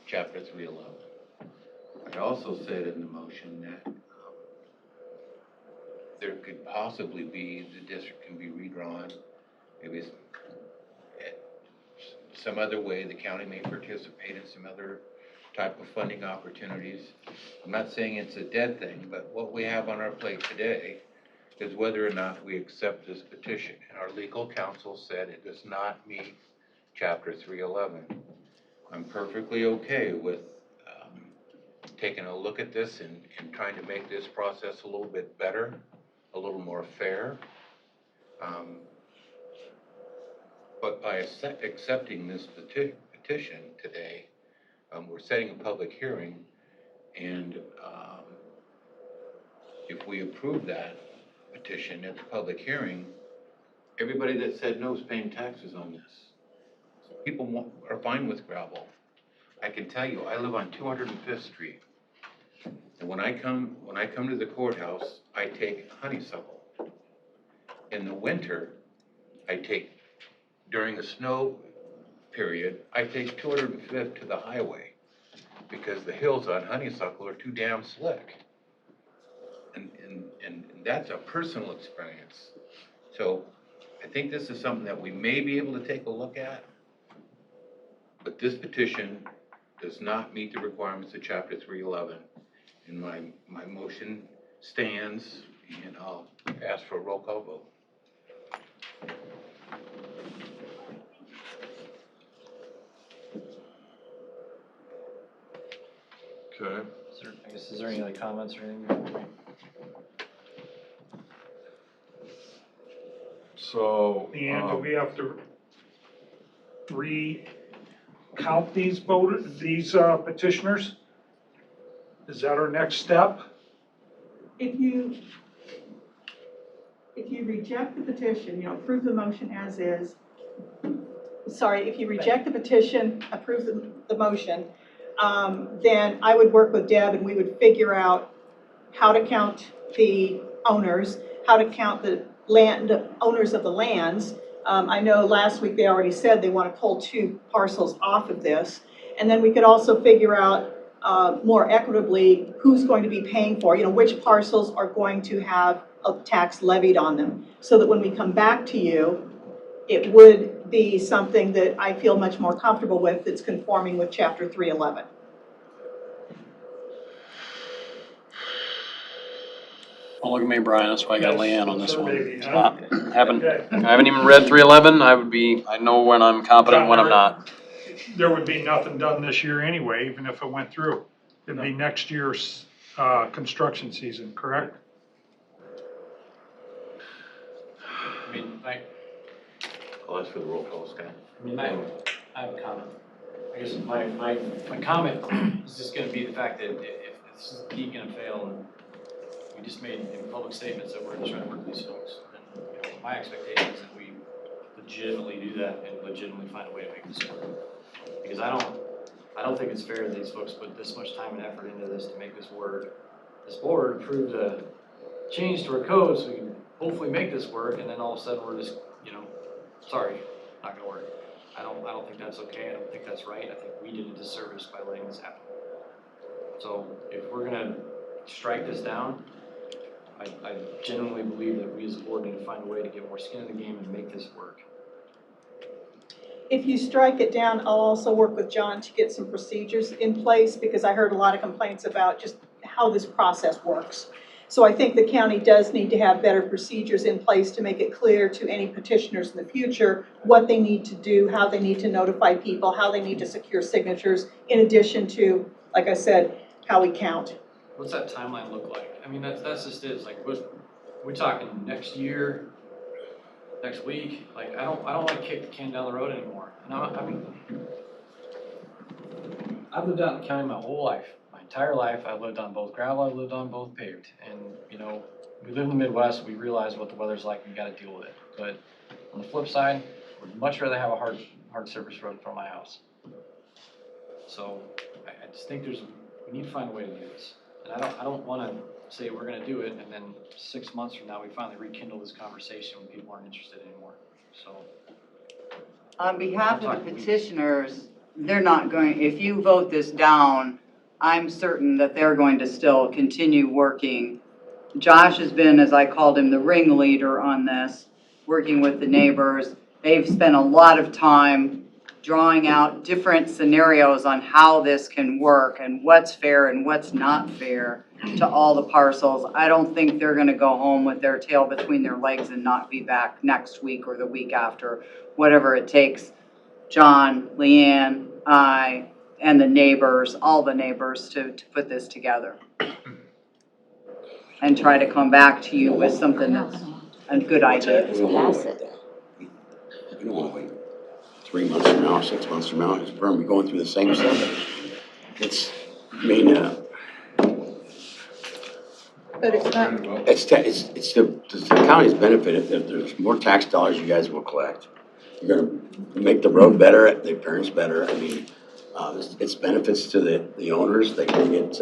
chapter 311. I also said in the motion that there could possibly be, the district can be redrawn, maybe some other way, the county may participate in some other type of funding opportunities. I'm not saying it's a dead thing, but what we have on our plate today is whether or not we accept this petition. And our legal counsel said it does not meet chapter 311. I'm perfectly okay with taking a look at this and trying to make this process a little bit better, a little more fair. But by accepting this petition today, we're setting a public hearing, and if we approve that petition at the public hearing, everybody that said no is paying taxes on this. People are fine with gravel. I can tell you, I live on 205th Street, and when I come to the courthouse, I take honeysuckle. In the winter, during the snow period, I take 205th to the highway because the hills on honeysuckle are too damn slick. And that's a personal experience. So I think this is something that we may be able to take a look at, but this petition does not meet the requirements of chapter 311. And my motion stands, and I'll ask for a roll call vote. Okay. Is there any other comments or anything before we? So. And do we have to recount these petitioners? Is that our next step? If you reject the petition, approve the motion as is. Sorry, if you reject the petition, approve the motion, then I would work with Deb and we would figure out how to count the owners, how to count the owners of the lands. I know last week they already said they want to pull 2 parcels off of this. And then we could also figure out more equitably who's going to be paying for, which parcels are going to have a tax levied on them, so that when we come back to you, it would be something that I feel much more comfortable with that's conforming with chapter 311. Well, look at me, Brian, that's why I got Leanne on this one. Maybe, I haven't even read 311, I know when I'm competent, when I'm not. There would be nothing done this year anyway, even if it went through. It'd be next year's construction season, correct? I mean, I'll ask for the roll call, Scott. I have a comment. I guess my comment is just gonna be the fact that if this is indeed gonna fail, and we just made in public statements that we're gonna try to work with these folks, then my expectation is that we legitimately do that and legitimately find a way to make this work. Because I don't think it's fair that these folks put this much time and effort into this to make this work. This board approved a change to our code so we can hopefully make this work, and then all of a sudden we're just, sorry, not gonna work. I don't think that's okay. I don't think that's right. I think we did a disservice by letting this happen. So if we're gonna strike this down, I genuinely believe that we as a board need to find a way to get more skin in the game and make this work. If you strike it down, I'll also work with John to get some procedures in place, because I heard a lot of complaints about just how this process works. So I think the county does need to have better procedures in place to make it clear to any petitioners in the future what they need to do, how they need to notify people, how they need to secure signatures, in addition to, like I said, how we count. What's that timeline look like? I mean, that's just it. It's like, we're talking next year, next week. Like, I don't want to kick the can down the road anymore. I mean, I've lived out in the county my whole life. My entire life, I've lived on both gravel, I've lived on both paved. And, we live in the Midwest, we realize what the weather's like, and we gotta deal with it. But on the flip side, would much rather have a hard surface road in front of my house. So I just think we need to find a way to do this. And I don't wanna say we're gonna do it, and then 6 months from now, we finally rekindle this conversation when people aren't interested anymore, so. On behalf of the petitioners, they're not going, if you vote this down, I'm certain that they're going to still continue working. Josh has been, as I called him, the ringleader on this, working with the neighbors. They've spent a lot of time drawing out different scenarios on how this can work and what's fair and what's not fair to all the parcels. I don't think they're gonna go home with their tail between their legs and not be back next week or the week after, whatever it takes. John, Leanne, I, and the neighbors, all the neighbors to put this together. And try to come back to you with something that's a good idea. We don't want to wait that. We don't want to wait 3 months from now or 6 months from now. We're going to be going through the same stuff. It's, I mean, But it's not, it's the county's benefit if there's more tax dollars you guys will collect. You're gonna make the road better, the appearance better. I mean, it's benefits to the owners. They can get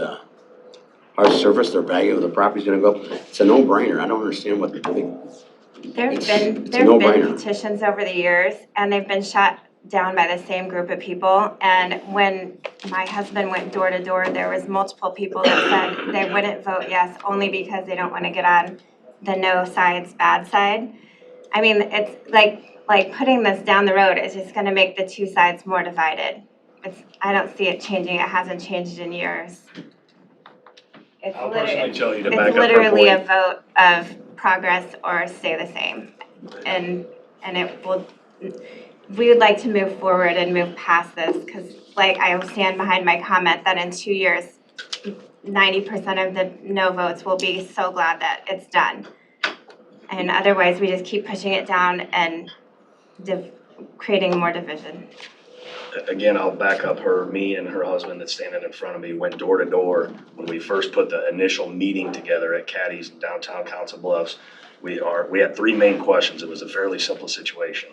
hard surface, their value of the property's gonna go up. It's a no-brainer. I don't understand what the big. There've been petitions over the years, and they've been shot down by the same group of people. And when my husband went door to door, there was multiple people that said they wouldn't vote yes only because they don't want to get on the no side's bad side. I mean, it's like putting this down the road is just gonna make the two sides more divided. I don't see it changing. It hasn't changed in years. I'll personally tell you to back up her literally a point. vote of progress or stay the same. And it will, we would like to move forward and move past this, because like I stand behind my comment that in 2 years, 90% of the no votes will be so glad that it's done. And otherwise, we just keep pushing it down and creating more division. Again, I'll back up me and her husband that's standing in front of me, went door to door when we first put the initial meeting together at Caddy's in downtown Council Bluffs. We had three main questions. It was a fairly simple situation.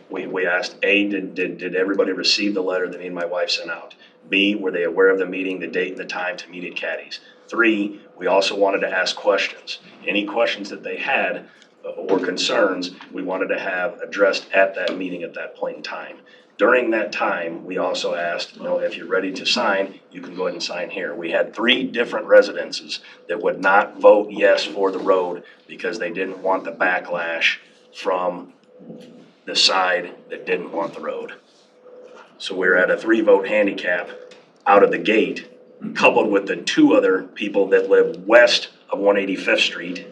We asked, A, did everybody receive the letter that me and my wife sent out? B, were they aware of the meeting, the date and the time to meet at Caddy's? 3, we also wanted to ask questions. Any questions that they had or concerns, we wanted to have addressed at that meeting at that point in time. During that time, we also asked, if you're ready to sign, you can go ahead and sign here. We had 3 different residences that would not vote yes for the road because they didn't want the backlash from the side that didn't want the road. So we're at a 3-vote handicap out of the gate, coupled with the 2 other people that live west of 185th Street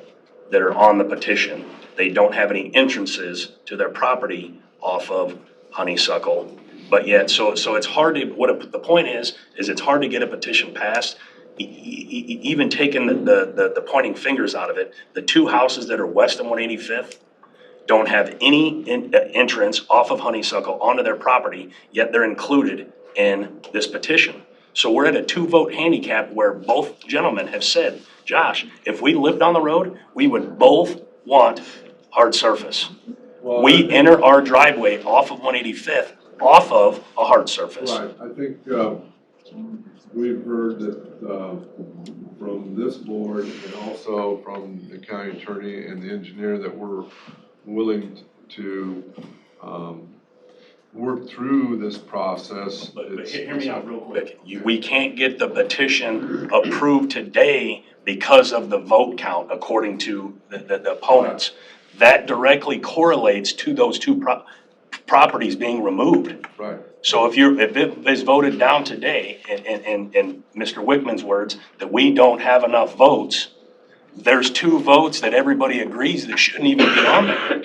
that are on the petition. They don't have any entrances to their property off of Honeysuckle, but yet, so it's hard to, the point is it's hard to get a petition passed. Even taking the pointing fingers out of it, the 2 houses that are west of 185th don't have any entrance off of Honeysuckle onto their property, yet they're included in this petition. So we're at a 2-vote handicap where both gentlemen have said, Josh, if we lived on the road, we would both want hard surface. Well, We enter our driveway off of 185th, off of a hard surface. Right, I think we've heard that from this board and also from the county attorney and the engineer that we're willing to work through this process. But hear me out real quick. We can't get the petition approved today because of the vote count according to the opponents. That directly correlates to those 2 properties being removed. Right. So if it is voted down today, in Mr. Wickman's words, that we don't have enough votes, there's 2 votes that everybody agrees that shouldn't even be on there.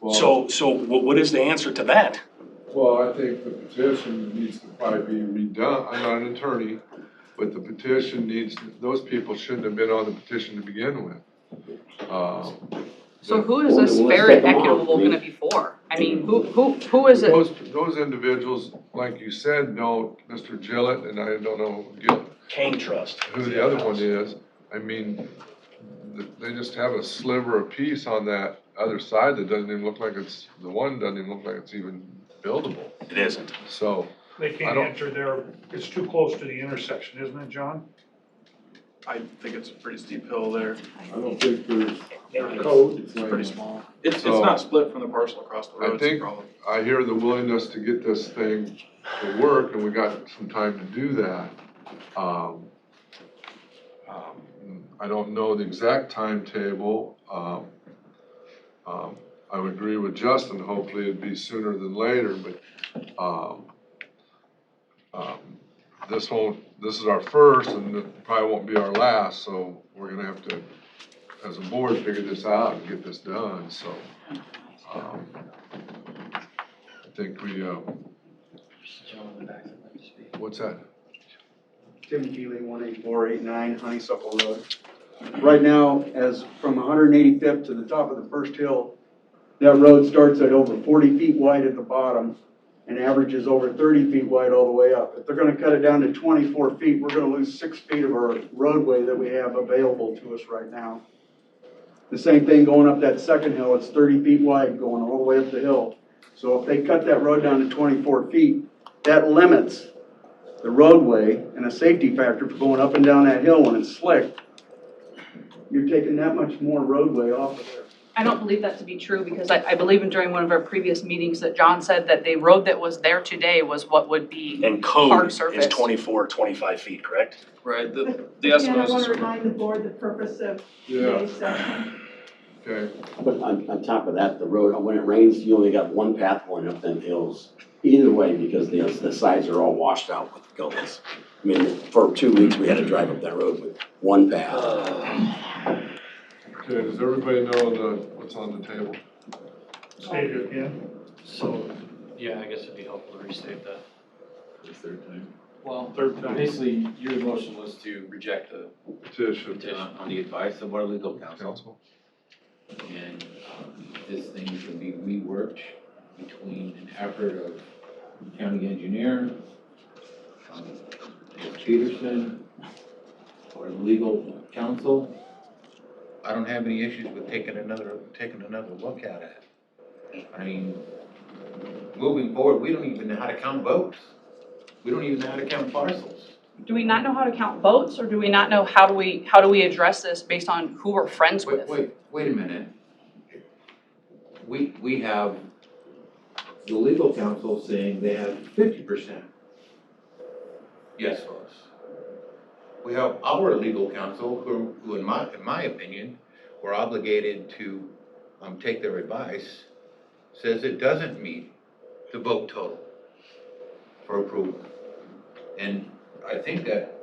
Well, So what is the answer to that? Well, I think the petition needs to probably be redone. I'm not an attorney, but the petition those people shouldn't have been on the petition to begin with. So who is this fair and equitable gonna be for? I mean, who is it? Those individuals, like you said, know Mr. Gillett, and I don't know Kane Trust. who the other one is. I mean, they just have a sliver of piece on that other side that doesn't even look like the one doesn't even look like it's even buildable. It isn't. So, They I can't don't- enter there, it's too close to the intersection, isn't it, John? I think it's a pretty steep hill there. I don't think there's. Their code. It's pretty small. It's So- not split from the parcel across the road, I it's a think, problem. I hear the willingness to get this thing to work, and we got some time to do that. I don't know the exact timetable. I would agree with Justin, hopefully it'd be sooner than later, but, this is our first, and it probably won't be our last, so we're gonna have to, as a board, figure this out and get this done, so. I think we, what's that? Tim Keeley, 18489 Honeysuckle Road. Right now, as from 185th to the top of the first hill, that road starts at over 40 feet wide at the bottom and averages over 30 feet wide all the way up. If they're gonna cut it down to 24 feet, we're gonna lose 6 feet of our roadway that we have available to us right now. The same thing going up that second hill, it's 30 feet wide going all the way up the hill. So if they cut that road down to 24 feet, that limits the roadway and a safety factor for going up and down that hill when it's slick. You're taking that much more roadway off of there. I don't believe that to be true because I believe during one of our previous meetings that John said that the road that was there today was what would be And hard code is surface. 24, 25 feet, correct? Right, the Again, estimate I want is. to remind the board the purpose of Yeah. today's session. Okay, But on top of that, the road, when it rains, you only got one path going up them hills. Either way, because the sides are all washed out with gullies. I mean, for 2 weeks, we had to drive up that road with one path. okay, does everybody know what's on the table? State it again. So, yeah, I guess it'd be helpful to restate that. Third time. Well, Third time. basically, your motion was to reject the Petition. petition. On the advice of our legal counsel. Council. And this thing can be reworked between an effort of county engineer, Peterson, or legal counsel. I don't have any issues with taking another look at it. I mean, moving forward, we don't even know how to count votes. We don't even know how to count parcels. Do we not know how to count votes or do we not know how do we address this based on who we're friends with? Wait a minute. We have the legal counsel saying they have 50% yes votes. We have our legal counsel who in my opinion, were obligated to take their advice, says it doesn't meet the vote total for approval. And I think that,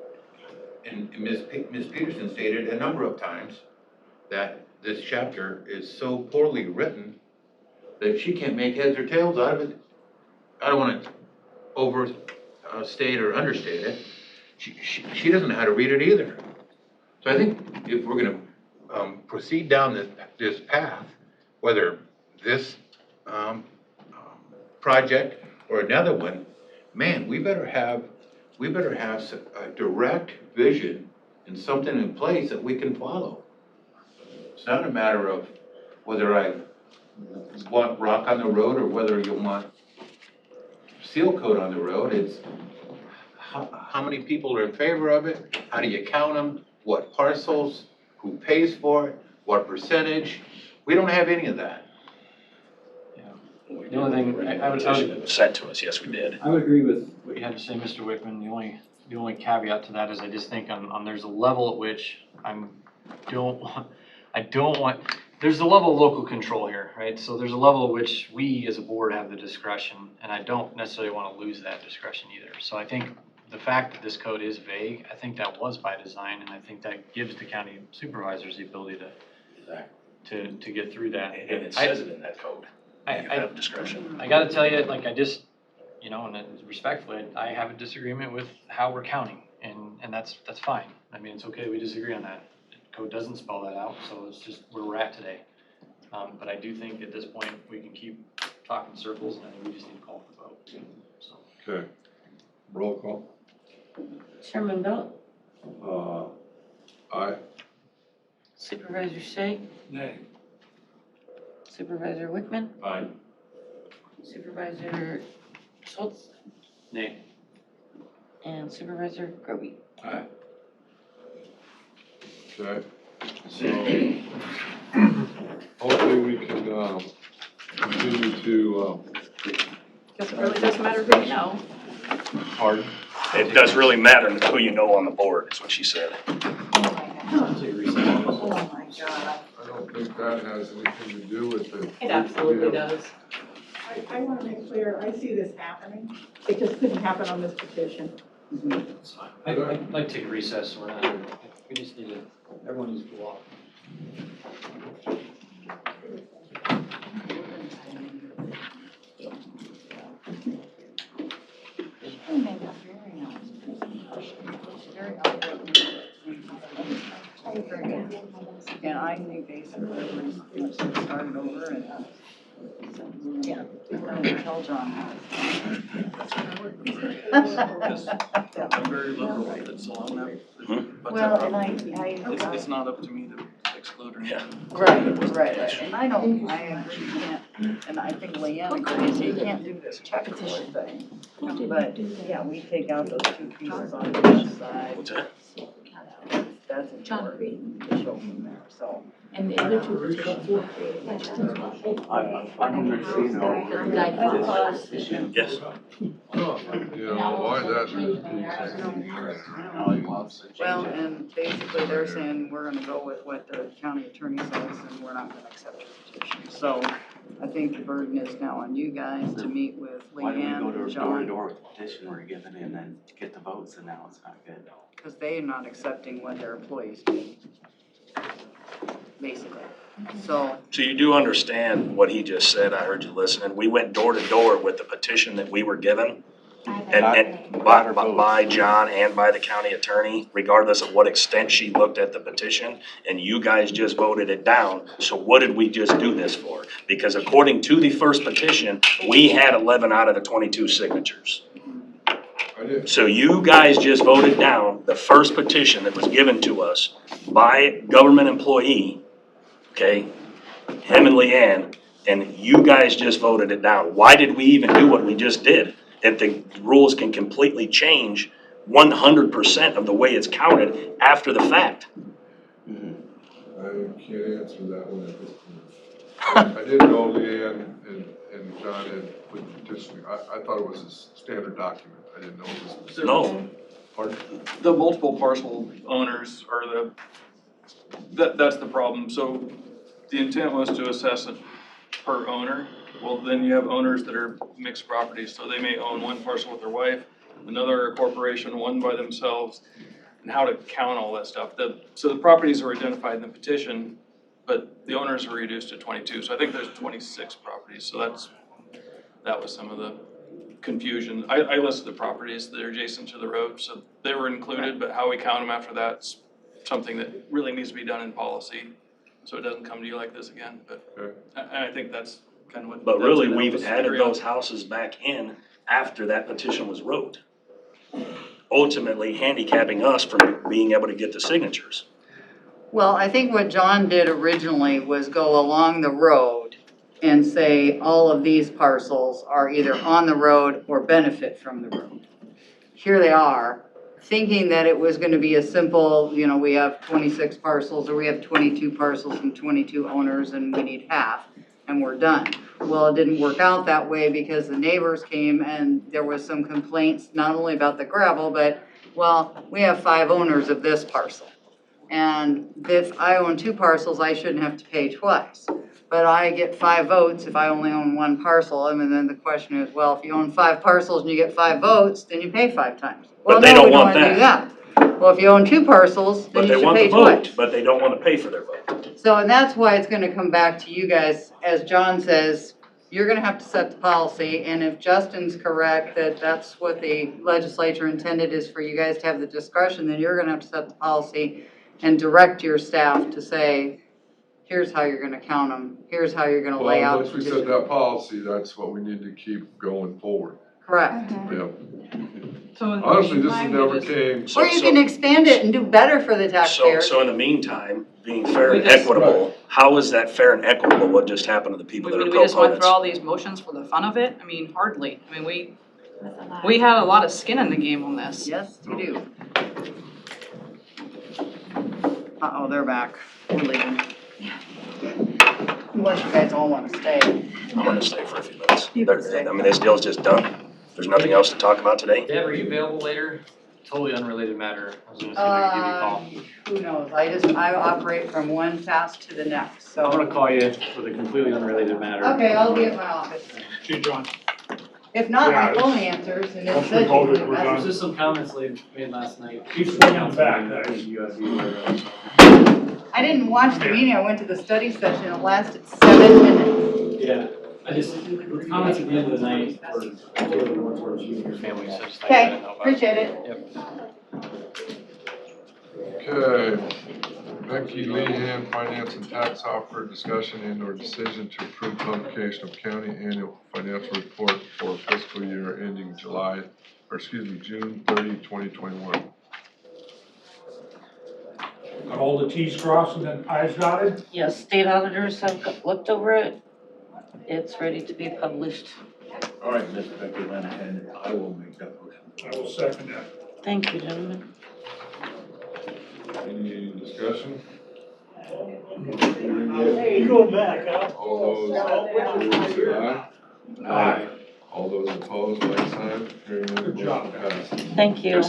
and Ms. Peterson stated a number of times that this chapter is so poorly written that she can't make heads or tails out of it. I don't want to overstate or understate it. She doesn't know how to read it either. So I think if we're going to proceed down this path, whether this project or another one, man, we better have a direct vision and something in place that we can follow. It's not a matter of whether I want rock on the road or whether you want seal coat on the road. It's how many people are in favor of it? How do you count them? What parcels? Who pays for it? What percentage? We don't have any of that. The only thing, I would, Petition was sent to us, yes, we did. I would agree with what you had to say, Mr. Wickman. The only caveat to that is I just think there's a level at which I don't want, there's a level of local control here, right? So there's a level at which we as a board have the discretion, and I don't necessarily want to lose that discretion either. So I think the fact that this code is vague, I think that was by design, and I think that gives the county supervisors the ability to get through that. And it says it in that code. You have discretion. I gotta tell you, like, I just, and respectfully, I have a disagreement with how we're counting, and that's fine. I mean, it's okay, we disagree on that. The code doesn't spell that out, so it's just where we're at today. But I do think at this point, we can keep talking circles, and I think we just need to call for the vote, so. Okay, roll call. Chairman Belt, Aye. Supervisor Shea, Nay. Supervisor Wickman, Fine. Supervisor Schultz, Nay. And Supervisor Groby. Aye. Okay, so hopefully we can, continue to, Guess it really doesn't matter who you know. pardon? It does really matter who you know on the board, is what she said. Oh my God. I don't think that has anything to do with it. It absolutely does. I want to make clear, I see this happening. It just couldn't happen on this petition. That's fine. I'd like to take a recess. We're not, we just need to, everyone needs to walk. And I think basically we're starting over and, yeah, tell John. I'm very liberal with it, so I'm not. but, Well, and It's not up to me to exclude or not. Right, and I don't, I agree, you can't, and I think Leanne agrees, you can't do this checklist thing. But, yeah, we take out those two pieces on each side. What's that? That's important to show from there, so. And the other two petitions were created by John as well. Yes. Why that? Well, and basically they're saying we're gonna go with what the county attorney says and we're not gonna accept your petition. So I think the burden is now on you guys to meet with Why don't we Leanne go and door to John, door with the petition we're given and then get the votes and now it's not good. because they're not accepting what their employees do. Basically, so. So you do understand what he just said, I heard you listening. We went door to door with the petition that we were given. And by John and by the county attorney, regardless of what extent she looked at the petition, and you guys just voted it down. So what did we just do this for? Because according to the first petition, we had 11 out of the 22 signatures. So you guys just voted down the first petition that was given to us by a government employee, okay? Him and Leanne, and you guys just voted it down. Why did we even do what we just did? If the rules can completely change 100% of the way it's counted after the fact. I can't answer that one at this point. I didn't know Leanne and John had put the petition, I thought it was a standard document, I didn't know it was. No. Pardon? The multiple parcel owners are that's the problem. So the intent was to assess it per owner. Well, then you have owners that are mixed properties, so they may own one parcel with their wife, another corporation, one by themselves, and how to count all that stuff. So the properties are identified in the petition, but the owners are reduced to 22. So I think there's 26 properties, so that was some of the confusion. I listed the properties that are adjacent to the road, so they were included, but how we count them after that's something that really needs to be done in policy, so it doesn't come to you like this again. But and I think that's kind of what. But really, we've added those houses back in after that petition was wrote. Ultimately handicapping us from being able to get the signatures. Well, I think what John did originally was go along the road and say all of these parcels are either on the road or benefit from the road. Here they are, thinking that it was gonna be a simple, we have 26 parcels or we have 22 parcels and 22 owners and we need half and we're done. Well, it didn't work out that way because the neighbors came and there was some complaints, not only about the gravel, but, well, we have 5 owners of this parcel. And if I own 2 parcels, I shouldn't have to pay twice. But I get 5 votes if I only own 1 parcel. And then the question is, well, if you own 5 parcels and you get 5 votes, then you pay 5 times. Well, But they no, don't we don't want wanna do that. Well, if you own 2 parcels, then But you they should want the pay twice. vote, but they don't want to pay for their vote. So, and that's why it's gonna come back to you guys, as John says, you're gonna have to set the policy, and if Justin's correct that that's what the legislature intended is for you guys to have the discretion, then you're gonna have to set the policy and direct your staff to say, here's how you're gonna count them, here's how you're gonna lay Well, out. once we set that policy, that's what we need to keep going forward. Correct. Yeah. So Honestly, this never came. Or you can expand it and do better for the taxpayers. So in the meantime, being fair and We just- equitable, how is that fair and equitable what just happened to the people that are We just went through proponents? all these motions for the fun of it? I mean, hardly. I mean, We had a lot of skin in the game on this. Yes, we do. Uh-oh, they're back. We're leaving. Unless you guys all want to stay. I'm gonna stay for a few minutes. I mean, this deal's just done. There's nothing else to talk about today. Deb, are you available later? Totally unrelated matter. I was gonna see if I could give you a call. Who knows? I operate from one fast to the next, so. I'm gonna call you with a completely unrelated matter. Okay, I'll be at my office. See, John. If not, my Yeah, phone answers and it once we says call you it, leave a we're done. message. There's just some comments made last night. Keep swinging back, guys. You gotta be aware of. I didn't watch the meeting. I went to the study session. It lasted 7 minutes. Yeah, I just, the comments at the end of the night were really more towards you and your family, so just like Okay, that, know about it. appreciate it. Yep. Okay, Becky Lehan, Finance and Tax Officer, discussion and or decision to approve publication of county annual financial report for fiscal year ending June 30, 2021. Got all the Ts crossed and then Is dotted? Yes, state auditors have looked over it. It's ready to be published. All right, Ms. Becky Lynn, and I will make that motion. I will second that. Thank you, gentlemen. Any discussion? Hey, you going back, huh? All those say aye. Aye. All those opposed, like sign. Hearing none, Good job, motion passes. Thank you.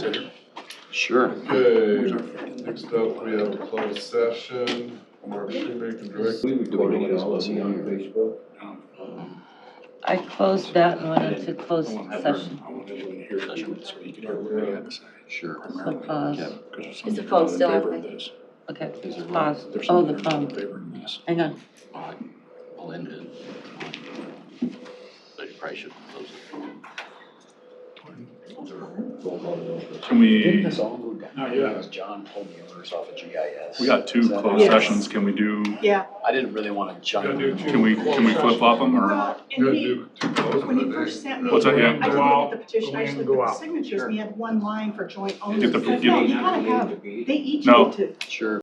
Sure. Okay, next up, we have a closed session. Mark Shoemaker, Director. Do we know what else was on Facebook? I closed that and went into closed session. So you can hear what they had to say. Sure. So pause. Is the phone still on? Okay, pause. Oh, the phone. Hang on. I'll end it. But you probably should close it. Can we, John pulled the owners off of GIS. we got two closed Yes. sessions, can we do, Yeah. I didn't really want to jump. can we flip flop them, or? Well, You're and gonna do two closed when he today. first sent me. What's that, yeah? I didn't get the petition, I just looked at the signatures, Sure. and he had one line for joint owners. Get the- He said, no, you gotta have, they each No. get to Sure.